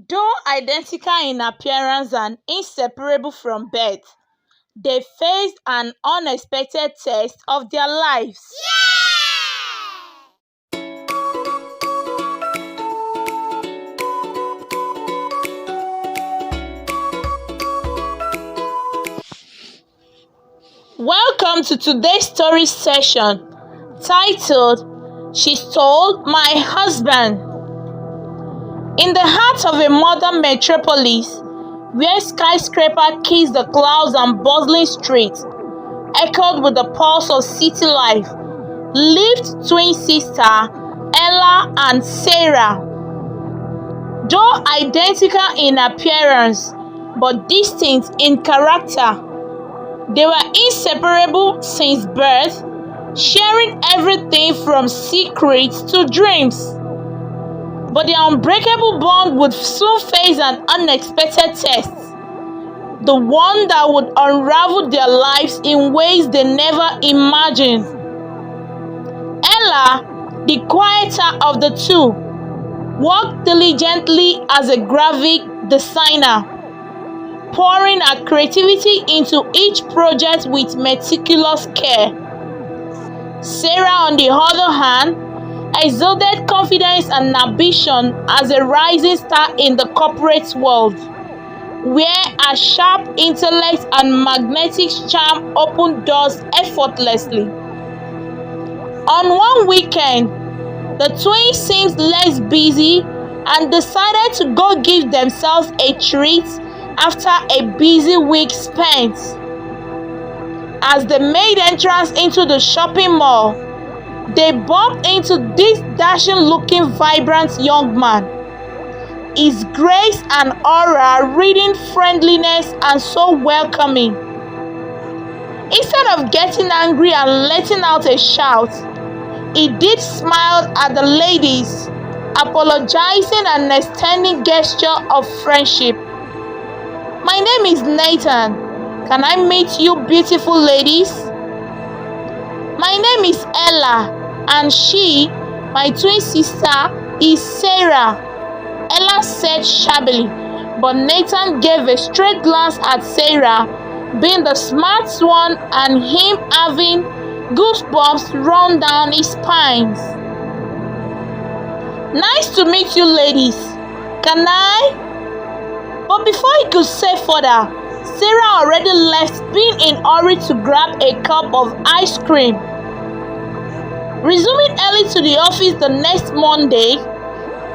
Though identical in appearance and inseparable from birth, they faced an unexpected test of their lives. Welcome to today's story session titled She Stole My Husband. In the heart of a modern metropolis, where skyscraper kiss the clouds and bustling streets echoed with the pulse of city life, lived twin sister Ella and Sarah. Though identical in appearance but distinct in character, they were inseparable since birth, sharing everything from secrets to dreams. But their unbreakable bond would soon face an unexpected test, the one that would unravel their lives in ways they never imagined. Ella, the quieter of the two, worked diligently as a graphic designer, pouring her creativity into each project with meticulous care. Sarah, on the other hand, exuded confidence and ambition as a rising star in the corporate world, where her sharp intellect and magnetic charm opened doors effortlessly. On one weekend, the twins seemed less busy and decided to go give themselves a treat after a busy week spent. As they made entrance into the shopping mall, they bumped into this dashing-looking, vibrant young man, his grace and aura reading friendliness and so welcoming. Instead of getting angry and letting out a shout, he did smile at the ladies, apologizing and extending gesture of friendship. "My name is Nathan. Can I meet you beautiful ladies? My name is Ella, and she, my twin sister, is Sarah," Ella said shabbily, but Nathan gave a straight glance at Sarah, being the smart one and him having goosebumps run down his spines. "Nice to meet you ladies. Can I?" But before he could say further, Sarah already left, being in a hurry to grab a cup of ice cream. Resuming early to the office the next Monday,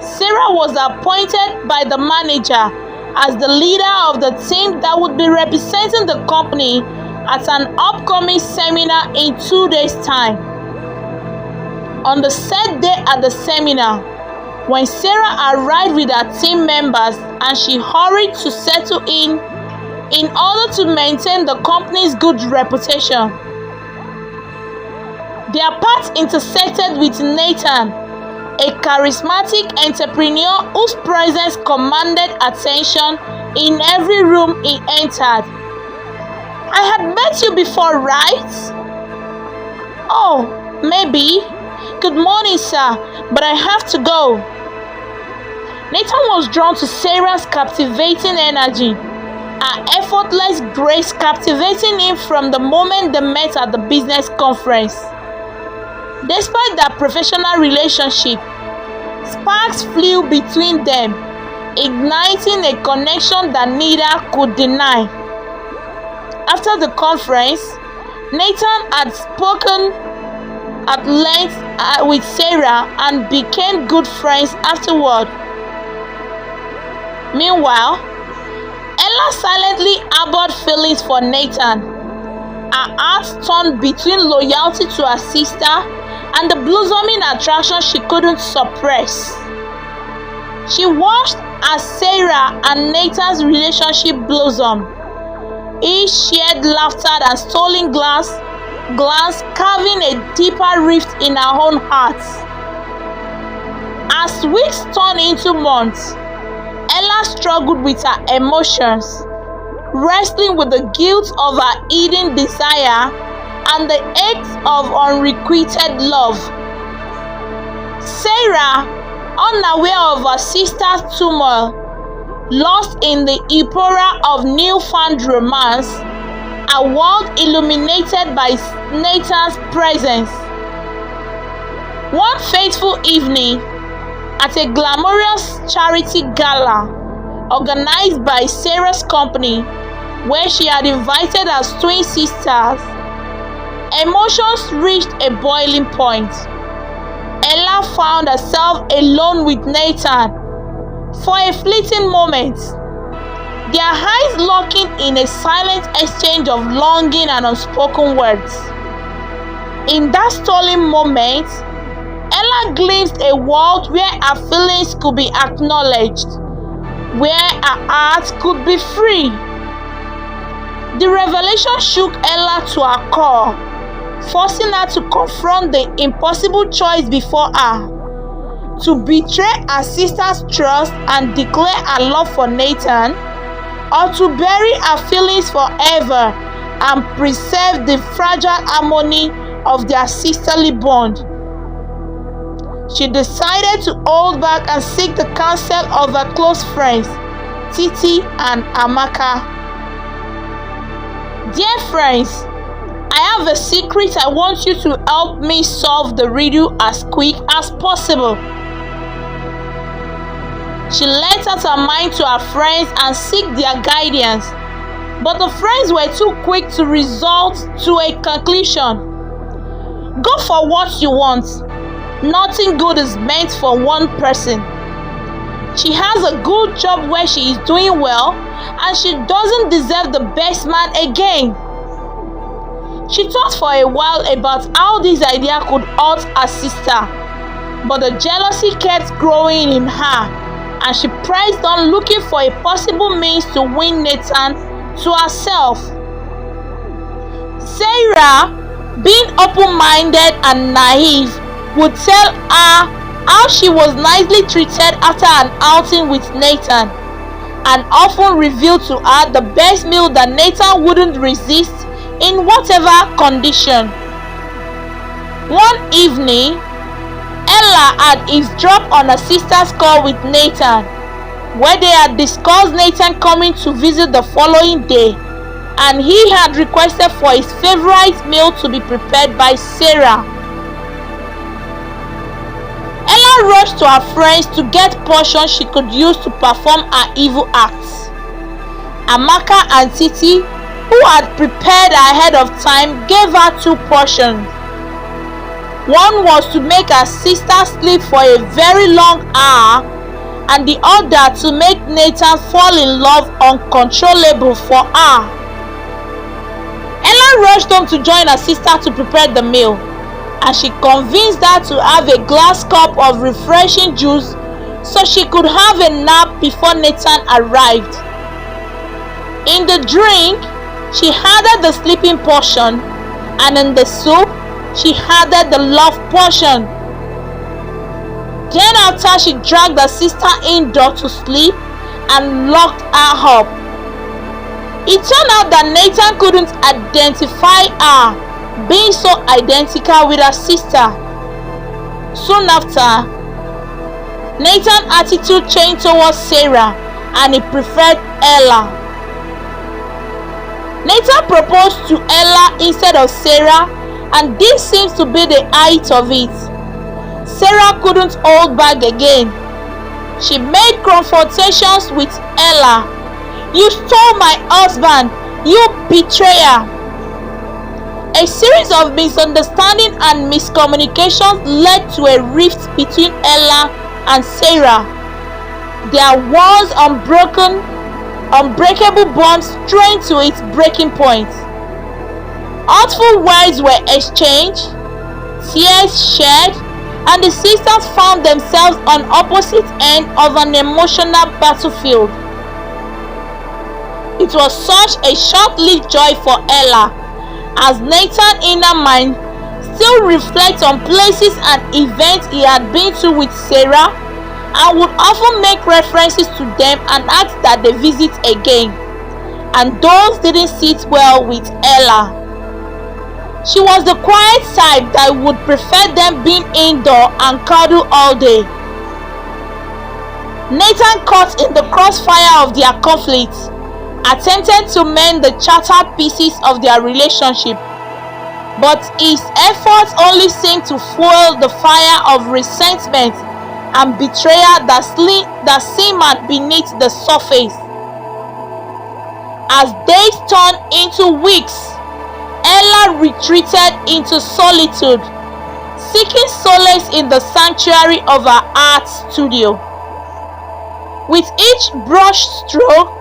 Sarah was appointed by the manager as the leader of the team that would be representing the company at an upcoming seminar in 2 days' time. On the set day at the seminar, when Sarah arrived with her team members and she hurried to settle in order to maintain the company's good reputation, their paths intersected with Nathan, a charismatic entrepreneur whose presence commanded attention in every room he entered. "I had met you before, right?" "Oh, maybe. Good morning, sir, but I have to go." Nathan was drawn to Sarah's captivating energy, her effortless grace captivating him from the moment they met at the business conference. Despite their professional relationship, sparks flew between them, igniting a connection that neither could deny. After the conference, Nathan had spoken at length with Sarah and became good friends afterward. Meanwhile, Ella silently harbored feelings for Nathan, her heart torn between loyalty to her sister and the blossoming attraction she couldn't suppress. She watched as Sarah and Nathan's relationship blossom, each shared laughter and stolen glance carving a deeper rift in her own heart. As weeks turned into months, Ella struggled with her emotions, wrestling with the guilt of her hidden desire and the aches of unrequited love. Sarah, unaware of her sister's turmoil, lost in the euphoria of newfound romance, a world illuminated by Nathan's presence. One fateful evening, at a glamorous charity gala organized by Sarah's company, where she had invited her twin sisters, emotions reached a boiling point. Ella found herself alone with Nathan for a fleeting moment, their eyes locking in a silent exchange of longing and unspoken words. In that stolen moment, Ella glimpsed a world where her feelings could be acknowledged, where her heart could be free. The revelation shook Ella to her core, forcing her to confront the impossible choice before her: to betray her sister's trust and declare her love for Nathan, or to bury her feelings forever and preserve the fragile harmony of their sisterly bond. She decided to hold back and seek the counsel of her close friends, Titi and Amaka. Dear friends, I have a secret I want you to help me solve the riddle as quick as possible. She let out her mind to her friends and seek their guidance, but the friends were too quick to resort to a conclusion. Go for what you want. Nothing good is meant for one person. She has a good job where she is doing well, and she doesn't deserve the best man again. She thought for a while about how this idea could hurt her sister, but the jealousy kept growing in her, and she pressed on looking for a possible means to win Nathan to herself. Sarah, being open-minded and naive, would tell her how she was nicely treated after an outing with Nathan, and often revealed to her the best meal that Nathan wouldn't resist in whatever condition. One evening, Ella had eavesdropped on her sister's call with Nathan, where they had discussed Nathan coming to visit the following day, and he had requested for his favorite meal to be prepared by Sarah. Ella rushed to her friends to get portions she could use to perform her evil acts. Amaka and Titi, who had prepared ahead of time, gave her 2 portions. One was to make her sister sleep for a very long hour, and the other to make Nathan fall in love uncontrollable for her. Ella rushed home to join her sister to prepare the meal, and she convinced her to have a glass cup of refreshing juice so she could have a nap before Nathan arrived. In the drink, she added the sleeping portion, and in the soup, she added the love portion. Then after, she dragged her sister indoor to sleep and locked her up. It turned out that Nathan couldn't identify her, being so identical with her sister. Soon after, Nathan's attitude changed towards Sarah, and he preferred Ella. Nathan proposed to Ella instead of Sarah, and this seems to be the height of it. Sarah couldn't hold back again. She made confrontations with Ella. "You stole my husband, you betrayer!" A series of misunderstandings and miscommunications led to a rift between Ella and Sarah. Their once unbreakable bond strained to its breaking point. Hurtful words were exchanged, tears shed, and the sisters found themselves on opposite ends of an emotional battlefield. It was such a short-lived joy for Ella, as Nathan's inner mind still reflects on places and events he had been to with Sarah, and would often make references to them and ask that they visit again, and those didn't sit well with Ella. She was the quiet type that would prefer them being indoor and cuddle all day. Nathan, caught in the crossfire of their conflict, attempted to mend the shattered pieces of their relationship, but his efforts only seemed to fuel the fire of resentment and betrayal that simmered beneath the surface. As days turned into weeks, Ella retreated into solitude, seeking solace in the sanctuary of her art studio. With each brush stroke,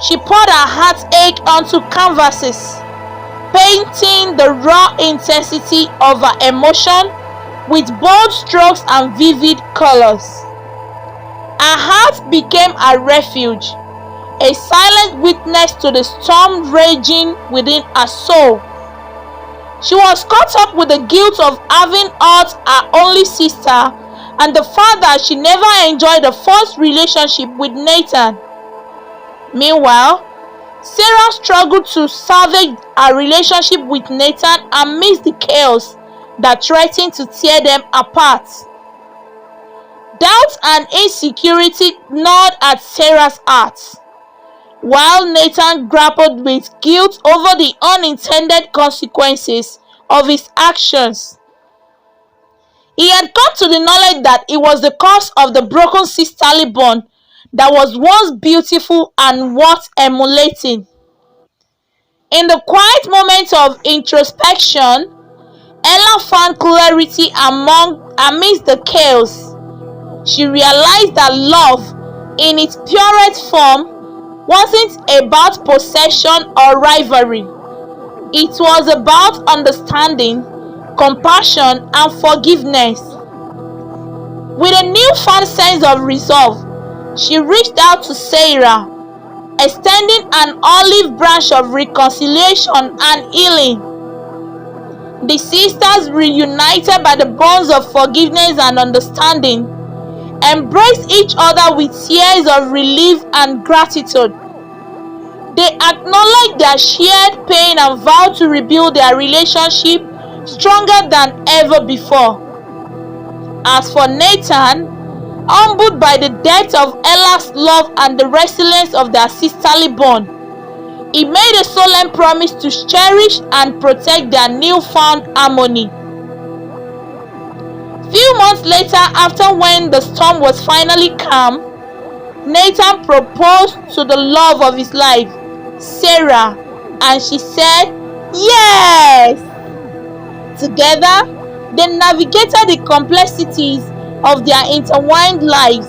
she poured her heartache onto canvases, painting the raw intensity of her emotion with bold strokes and vivid colors. Her heart became a refuge, a silent witness to the storm raging within her soul. She was caught up with the guilt of having hurt her only sister and the fact that she never enjoyed a first relationship with Nathan. Meanwhile, Sarah struggled to salvage her relationship with Nathan amidst the chaos that threatened to tear them apart. Doubt and insecurity gnawed at Sarah's heart, while Nathan grappled with guilt over the unintended consequences of his actions. He had come to the knowledge that it was the cause of the broken sisterly bond that was once beautiful and worth emulating. In the quiet moments of introspection, Ella found clarity amidst the chaos. She realized that love, in its purest form, wasn't about possession or rivalry. It was about understanding, compassion, and forgiveness. With a newfound sense of resolve, she reached out to Sarah, extending an olive branch of reconciliation and healing. The sisters, reunited by the bonds of forgiveness and understanding, embraced each other with tears of relief and gratitude. They acknowledged their shared pain and vowed to rebuild their relationship stronger than ever before. As for Nathan, humbled by the depth of Ella's love and the resilience of their sisterly bond, he made a solemn promise to cherish and protect their newfound harmony. Few months later, after when the storm was finally calm, Nathan proposed to the love of his life, Sarah, and she said yes. Together, they navigated the complexities of their intertwined lives,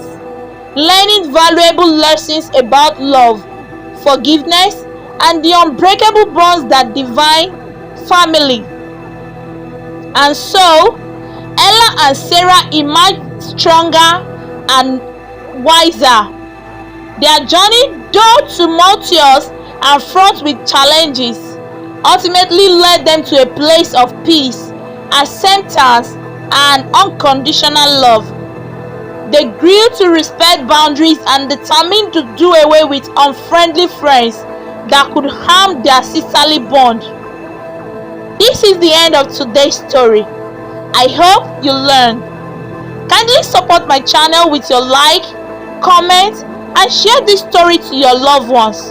learning valuable lessons about love, forgiveness, and the unbreakable bonds that define family. And so, Ella and Sarah emerged stronger and wiser. Their journey, though tumultuous and fraught with challenges, ultimately led them to a place of peace, acceptance, and unconditional love. They grew to respect boundaries and determined to do away with unfriendly friends that could harm their sisterly bond. This is the end of today's story. I hope you learned. Kindly support my channel with your like, comment, and share this story to your loved ones.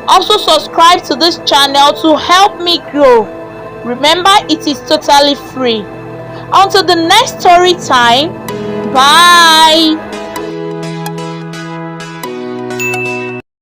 Also subscribe to this channel to help me grow. Remember, it is totally free. Until the next story time, bye.